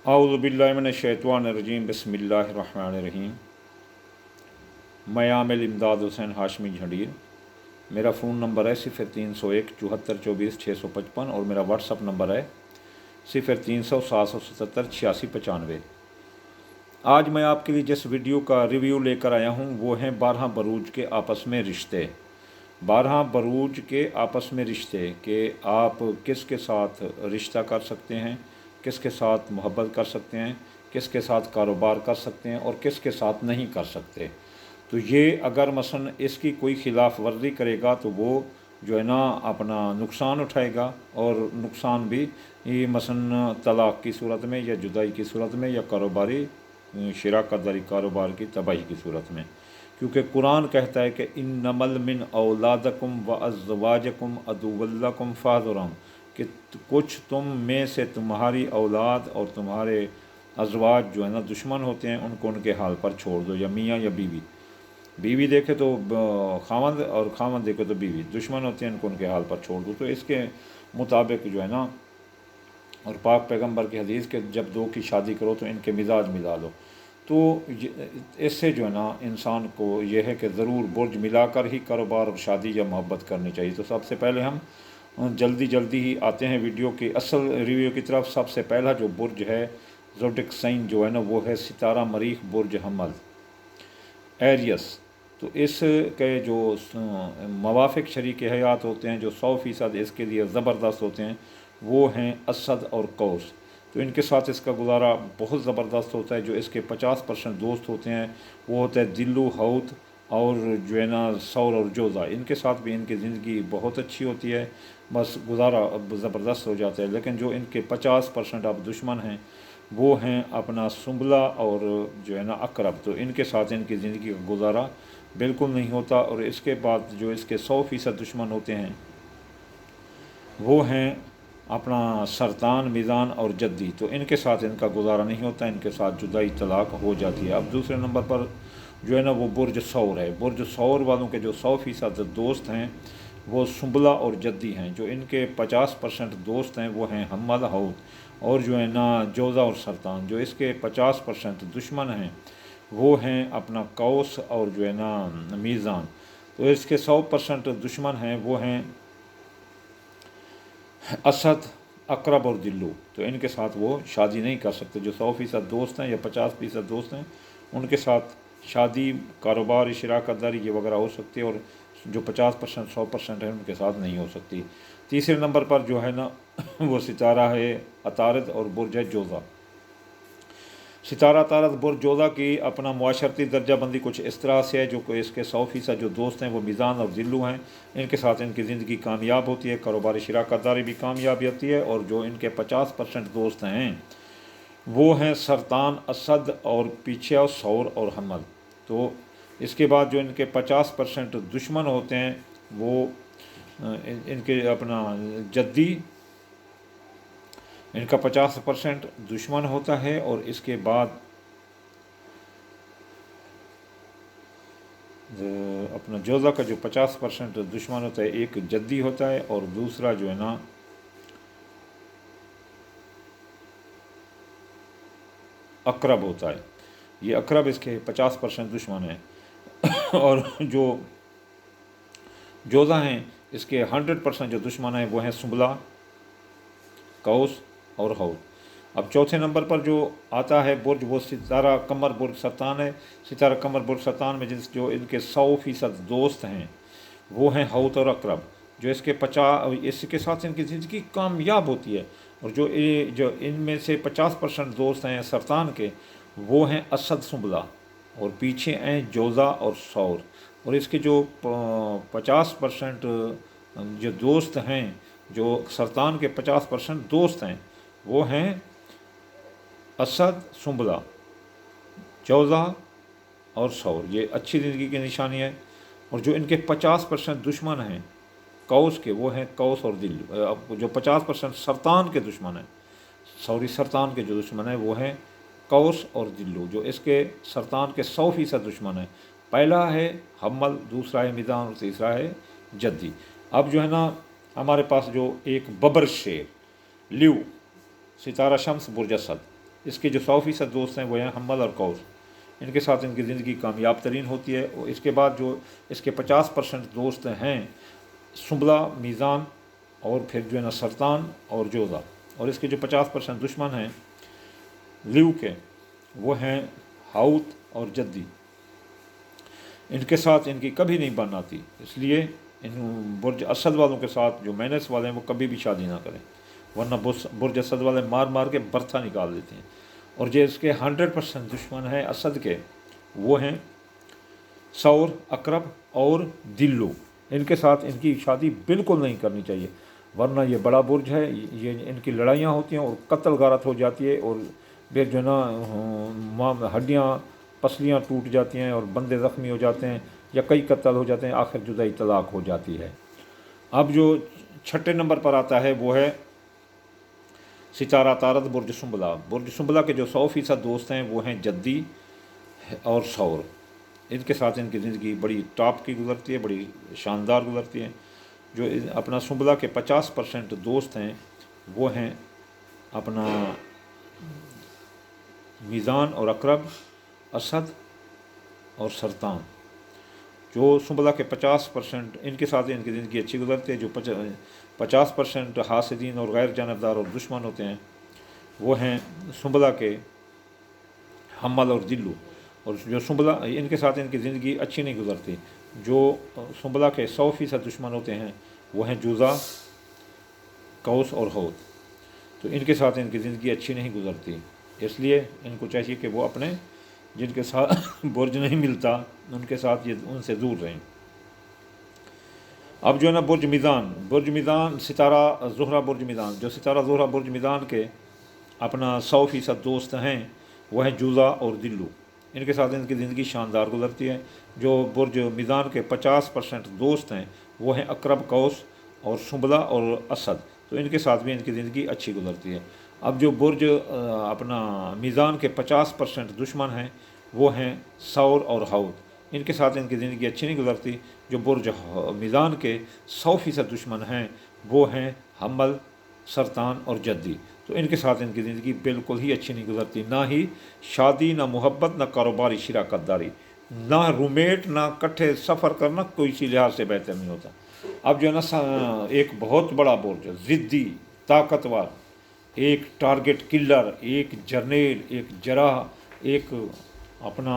اعوذ باللہ من الشیطان الرجیم بسم اللہ الرحمن الرحیم۔ میں عامل امداد حسین ہاشمی جھنڈیر۔ میرا فون نمبر ہے 0301 7424 655 اور میرا واٹس اپ نمبر ہے 0300 777 8695۔ آج میں آپ کے لیے جس ویڈیو کا ریویو لے کر آیا ہوں وہ ہیں 12 بروج کے آپس میں رشتے۔ 12 بروج کے آپس میں رشتے کہ آپ کس کے ساتھ رشتہ کر سکتے ہیں، کس کے ساتھ محبت کر سکتے ہیں، کس کے ساتھ کاروبار کر سکتے ہیں اور کس کے ساتھ نہیں کر سکتے۔ تو یہ اگر مثلا اس کی کوئی خلاف ورزی کرے گا تو وہ جو ہے نا اپنا نقصان اٹھائے گا، اور نقصان بھی مثلا طلاق کی صورت میں یا جدائی کی صورت میں یا کاروباری شراکت داری کاروبار کی تباہی کی صورت میں، کیونکہ قرآن کہتا ہے کہ انما من اولادکم وازواجکم عدو لکم فاحذرہم، کہ کچھ تم میں سے تمہاری اولاد اور تمہارے ازواج جو ہے نا دشمن ہوتے ہیں، ان کو ان کے حال پر چھوڑ دو، یا میاں یا بیوی، بیوی دیکھے تو خاوند اور خاوند دیکھے تو بیوی، دشمن ہوتے ہیں ان کو ان کے حال پر چھوڑ دو۔ تو اس کے مطابق جو ہے نا، اور پاک پیغمبر کی حدیث کہ جب دو کی شادی کرو تو ان کے مزاج ملا لو، تو اس سے جو ہے نا انسان کو یہ ہے کہ ضرور برج ملا کر ہی کاروبار اور شادی یا محبت کرنی چاہیے۔ تو سب سے پہلے ہم جلدی ہی آتے ہیں ویڈیو کی اصل ریویو کی طرف۔ سب سے پہلا جو برج ہے زوڈک سائن جو ہے نا وہ ہے ستارہ مریخ، برج حمل، ایریس۔ تو اس کے جو موافق شریک حیات ہوتے ہیں جو 100% اس کے لیے زبردست ہوتے ہیں وہ ہیں اسد اور قوس۔ تو ان کے ساتھ اس کا گزارا بہت زبردست ہوتا ہے۔ جو اس کے 50% دوست ہوتے ہیں وہ ہوتا ہے دلو، حوت اور جو ہے نا ثور اور جوزا۔ ان کے ساتھ بھی ان کی زندگی بہت اچھی ہوتی ہے، بس گزارا اب زبردست ہو جاتا ہے۔ لیکن جو ان کے 50% اب دشمن ہیں وہ ہیں اپنا سنبلہ اور جو ہے نا عقرب۔ تو ان کے ساتھ ان کی زندگی کا گزارا بالکل نہیں ہوتا۔ اور اس کے بعد جو اس کے 100% دشمن ہوتے ہیں وہ ہیں اپنا سرطان، میزان اور جدی۔ تو ان کے ساتھ ان کا گزارا نہیں ہوتا، ان کے ساتھ جدائی طلاق ہو جاتی ہے۔ اب دوسرے نمبر پر جو ہے نا وہ برج ثور ہے۔ برج ثور والوں کے جو 100% دوست ہیں وہ سنبلہ اور جدی ہیں۔ جو ان کے 50% دوست ہیں وہ ہیں حمل، حوت اور جو ہے نا جوزا اور سرطان۔ جو اس کے 50% دشمن ہیں وہ ہیں اپنا قوس اور جو ہے نا میزان۔ تو اس کے 100% دشمن ہیں وہ ہیں اسد، عقرب اور دلو۔ تو ان کے ساتھ وہ شادی نہیں کر سکتے۔ جو 100% دوست ہیں یا 50% دوست ہیں ان کے ساتھ شادی، کاروبار، شراکت داری یہ وغیرہ ہو سکتی ہے، اور جو 50% 100% ہیں ان کے ساتھ نہیں ہو سکتی۔ تیسرے نمبر پر جو ہے نا وہ ستارہ ہے عطارد اور برج ہے جوزا۔ ستارہ عطارد برج جوزا کی اپنا معاشرتی درجہ بندی کچھ اس طرح سے ہے۔ جو کہ اس کے 100% جو دوست ہیں وہ میزان اور ذلو ہیں۔ ان کے ساتھ ان کی زندگی کامیاب ہوتی ہے، کاروباری شراکت داری بھی کامیاب ہوتی ہے۔ اور جو ان کے 50% دوست ہیں وہ ہیں سرطان، اسد اور پیچھے اور ثور اور حمل۔ تو اس کے بعد جو ان کے 50% دشمن ہوتے ہیں وہ ان کے اپنا جدی، ان کا 50% دشمن ہوتا ہے۔ اور اس کے بعد اپنا جوزا کا جو 50% دشمن ہوتا ہے، ایک جدی ہوتا ہے اور دوسرا جو ہے نا عقرب ہوتا ہے۔ یہ عقرب اس کے 50% دشمن ہیں۔ اور جو جوزا ہیں اس کے 100% جو دشمن ہیں وہ ہیں سنبلہ، قوس اور حوت۔ اب چوتھے نمبر پر جو آتا ہے برج وہ ستارہ قمر برج سرطان ہے۔ ستارہ قمر برج سرطان میں جو ان کے 100% دوست ہیں وہ ہیں حوت اور عقرب۔ جو اس کے ساتھ ان کی زندگی کامیاب ہوتی ہے۔ اور جو ان میں سے 50% دوست ہیں سرطان کے وہ ہیں اسد، سنبلہ اور پیچھے ہیں جوزا اور ثور۔ اور اس کے جو 50% جو دوست ہیں، جو سرطان کے 50% دوست ہیں وہ ہیں اسد، سنبلہ، جوزا اور ثور۔ یہ اچھی زندگی کی نشانی ہے۔ اور جو ان کے 50% دشمن ہیں قوس کے وہ ہیں قوس اور دلو۔ جو 50% سرطان کے دشمن ہیں، سرطان کے جو دشمن ہیں وہ ہیں قوس اور دلو۔ جو اس کے سرطان کے 100% دشمن ہیں، پہلا ہے حمل، دوسرا ہے میزان اور تیسرا ہے جدی۔ اب جو ہے نا ہمارے پاس جو ایک ببر شیر، لیو، ستارہ شمس، برج اسد۔ اس کے جو 100% دوست ہیں وہ ہیں حمل اور قوس، ان کے ساتھ ان کی زندگی کامیاب ترین ہوتی ہے۔ اور اس کے بعد جو اس کے 50% دوست ہیں سنبلہ، میزان اور پھر جو ہے نا سرطان اور جوزا، اور اس کے جو 50% دشمن ہیں لیو کے وہ ہیں ہاؤت اور جدی، ان کے ساتھ ان کی کبھی نہیں بن آتی، اس لیے ان برج اسد والوں کے ساتھ جو مینس والے ہیں وہ کبھی بھی شادی نہ کریں، ورنہ برج اسد والے مار مار کے برتھا نکال دیتے ہیں۔ اور جو اس کے 100% دشمن ہیں اسد کے وہ ہیں ثور، عقرب اور دلو، ان کے ساتھ ان کی شادی بالکل نہیں کرنی چاہیے، ورنہ یہ بڑا برج ہے، یہ ان کی لڑائیاں ہوتی ہیں اور قتل غارت ہو جاتی ہے، اور پھر جو ہے نا ہڈیاں پسلیاں ٹوٹ جاتی ہیں اور بندے زخمی ہو جاتے ہیں یا کئی قتل ہو جاتے ہیں، آخر جدائی طلاق ہو جاتی ہے۔ اب جو 6 نمبر پر آتا ہے وہ ہے ستارہ عطارد برج سنبلہ۔ برج سنبلہ کے جو 100% دوست ہیں وہ ہیں جدی اور ثور، ان کے ساتھ ان کی زندگی بڑی ٹاپ کی گزرتی ہے، بڑی شاندار گزرتی ہے۔ جو اپنا سنبلہ کے 50% دوست ہیں وہ ہیں اپنا میزان اور عقرب، اسد اور سرطان۔ جو سنبلہ کے 50% ان کے ساتھ ان کی زندگی اچھی گزرتی ہے، جو 50% حاسدین اور غیر جانبدار اور دشمن ہوتے ہیں وہ ہیں سنبلہ کے حمل اور دلو، اور جو سنبلہ ان کے ساتھ ان کی زندگی اچھی نہیں گزرتی۔ جو سنبلہ کے 100% دشمن ہوتے ہیں وہ ہیں جوزا، قوس اور ہود، تو ان کے ساتھ ان کی زندگی اچھی نہیں گزرتی، اس لیے ان کو چاہیے کہ وہ اپنے جن کے ساتھ برج نہیں ملتا ان کے ساتھ ان سے دور رہیں۔ اب جو ہے نا برج میزان ستارہ زہرہ برج میزان، جو ستارہ زہرہ برج میزان کے اپنا 100% دوست ہیں وہ ہیں جوزا اور دلو، ان کے ساتھ ان کی زندگی شاندار گزرتی ہے۔ جو برج میزان کے 50% دوست ہیں وہ ہیں عقرب، قوس اور سنبلہ اور اسد، تو ان کے ساتھ بھی ان کی زندگی اچھی گزرتی ہے۔ اب جو برج اپنا میزان کے 50% دشمن ہیں وہ ہیں ثور اور ہاؤت، ان کے ساتھ ان کی زندگی اچھی نہیں گزرتی۔ جو برج میزان کے 100% دشمن ہیں وہ ہیں حمل، سرطان اور جدی، تو ان کے ساتھ ان کی زندگی بالکل ہی اچھی نہیں گزرتی، نہ ہی شادی، نہ محبت، نہ کاروباری شراکت داری، نہ رومیٹ، نہ کٹھے سفر کرنا کوئی سی لحاظ سے بہتر نہیں ہوتا۔ اب جو ہے نا ایک بہت بڑا برج، ضدی، طاقتور، ایک ٹارگٹ کلر، ایک جرنیل، ایک جراح، ایک اپنا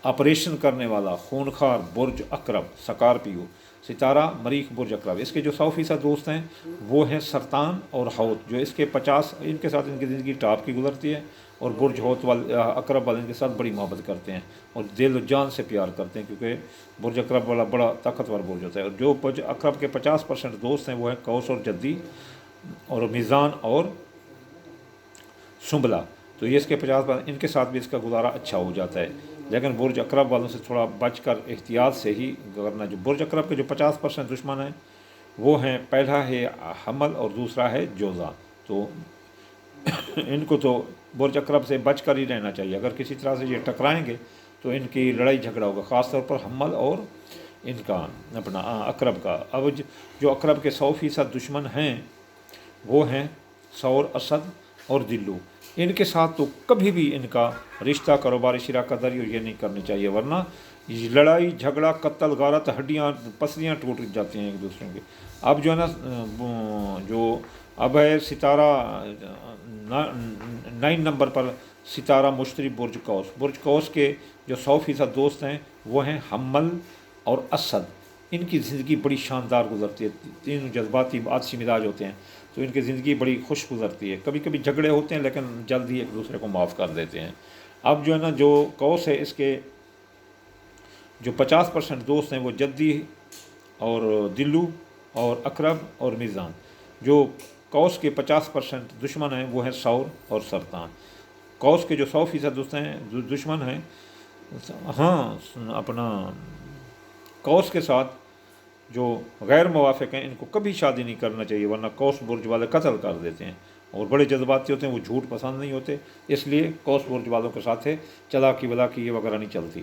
آپریشن کرنے والا خونخوار برج عقرب، سکارپیو، ستارہ مریخ برج عقرب، اس کے جو 100% دوست ہیں وہ ہیں سرطان اور ہاؤت، جو اس کے 50 ان کے ساتھ ان کی زندگی ٹاپ کی گزرتی ہے، اور برج ہاؤت والے عقرب والے ان کے ساتھ بڑی محبت کرتے ہیں اور دل و جان سے پیار کرتے ہیں، کیونکہ برج عقرب والا بڑا طاقتور برج ہوتا ہے۔ اور جو برج عقرب کے 50% دوست ہیں وہ ہیں قوس اور جدی اور میزان اور سنبلہ، تو یہ اس کے 50 ان کے ساتھ بھی اس کا گزارا اچھا ہو جاتا ہے، لیکن برج عقرب والوں سے تھوڑا بچ کر احتیاط سے ہی کرنا۔ جو برج عقرب کے جو 50% دشمن ہیں وہ ہیں، پہلا ہے حمل اور دوسرا ہے جوزا، تو ان کو تو برج عقرب سے بچ کر ہی رہنا چاہیے، اگر کسی طرح سے یہ ٹکرائیں گے تو ان کی لڑائی جھگڑا ہوگا، خاص طور پر حمل اور ان کا اپنا عقرب کا۔ اب جو عقرب کے 100% دشمن ہیں وہ ہیں ثور، اسد اور دلو، ان کے ساتھ تو کبھی بھی ان کا رشتہ، کاروباری شراکت داری یہ نہیں کرنی چاہیے، ورنہ لڑائی جھگڑا، قتل غارت، ہڈیاں پسلیاں ٹوٹ جاتی ہیں ایک دوسرے کے۔ اب جو ہے نا جو اب ہے ستارہ 9 نمبر پر ستارہ مشتری برج قوس۔ برج قوس کے جو 100% دوست ہیں وہ ہیں حمل اور اسد، ان کی زندگی بڑی شاندار گزرتی ہے، تینوں جذباتی عاطفی مزاج ہوتے ہیں، تو ان کی زندگی بڑی خوش گزرتی ہے، کبھی کبھی جھگڑے ہوتے ہیں لیکن جلد ہی ایک دوسرے کو معاف کر دیتے ہیں۔ اب جو ہے نا جو قوس ہے اس کے جو 50% دوست ہیں وہ جدی اور دلو اور عقرب اور میزان۔ جو قوس کے 50% دشمن ہیں وہ ہیں ثور اور سرطان۔ قوس کے جو 100% دوست ہیں دشمن ہیں، ہاں اپنا قوس کے ساتھ جو غیر موافق ہیں ان کو کبھی شادی نہیں کرنا چاہیے، ورنہ قوس برج والے قتل کر دیتے ہیں، اور بڑے جذباتی ہوتے ہیں، وہ جھوٹ پسند نہیں ہوتے، اس لیے قوس برج والوں کے ساتھ چلاکی ولاکی یہ وغیرہ نہیں چلتی۔